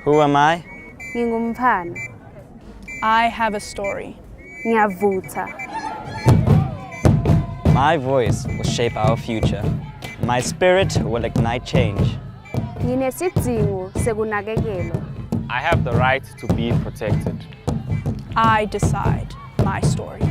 Who am I? Ngingumphana. I have a story. Ngiyavutha. My voice will shape our future. My spirit will ignite change. Nginesidingo sekunakekelwa. I have the right to be protected. I decide my story.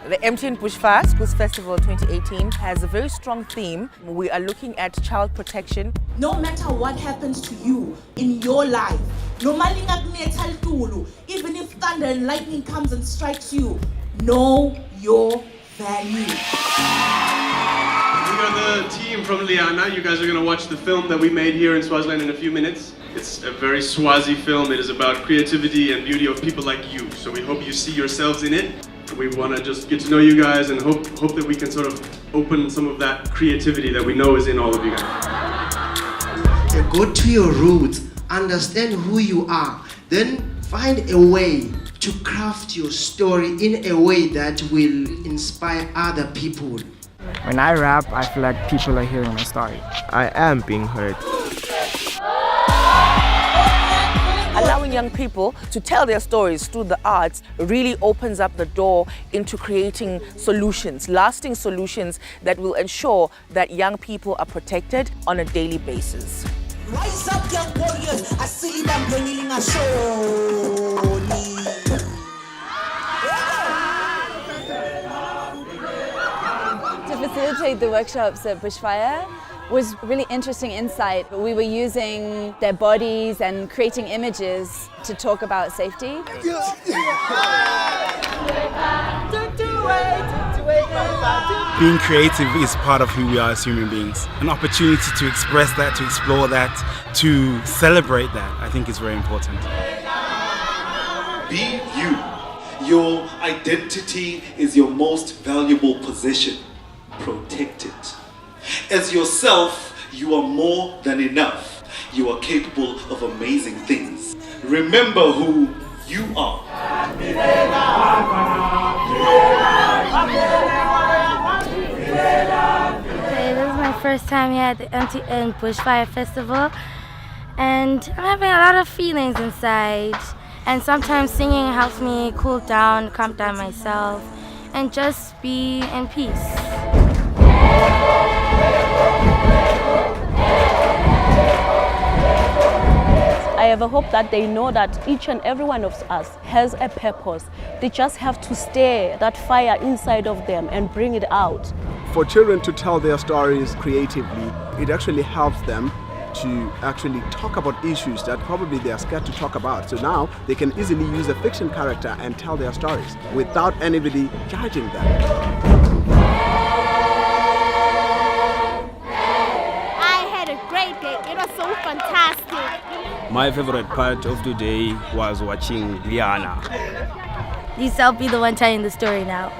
The MTN Bushfire Schools Festival 2018 has a very strong theme. We are looking at child protection. No matter what happens to you in your life, no matter even if thunder and lightning comes and strikes you, know your value. We got the team from Liana. You guys are going to watch the film that we made here in Swaziland in a few minutes. It's a very Swazi film. It is about creativity and beauty of people like you. So we hope you see yourselves in it. We want to just get to know you guys and hope that we can sort of open some of that creativity that we know is in all of you guys. Go to your roots, understand who you are, then find a way to craft your story in a way that will inspire other people. When I rap, I feel like people are hearing my story. I am being heard. Allowing young people to tell their stories through the arts really opens up the door into creating solutions, lasting solutions that will ensure that young people are protected on a daily basis. Rise up, young warriors. I see them bringing a show. To facilitate the workshops at Bushfire was really interesting insight. We were using their bodies and creating images to talk about safety. Being creative is part of who we are as human beings. An opportunity to express that, to explore that, to celebrate that, I think is very important. Be you. Your identity is your most valuable possession. Protect it. As yourself, you are more than enough. You are capable of amazing things. Remember who you are. Hey, this is my first time here at the MTN Bushfire Festival, and I'm having a lot of feelings inside. And sometimes singing helps me cool down, calm down myself, and just be in peace. I have a hope that they know that each and every one of us has a purpose. They just have to stir that fire inside of them and bring it out. For children to tell their stories creatively, it actually helps them to actually talk about issues that probably they are scared to talk about. So now they can easily use a fiction character and tell their stories without anybody judging them. It was so fantastic. My favorite part of today was watching Liana. Please, I'll be the one telling the story now.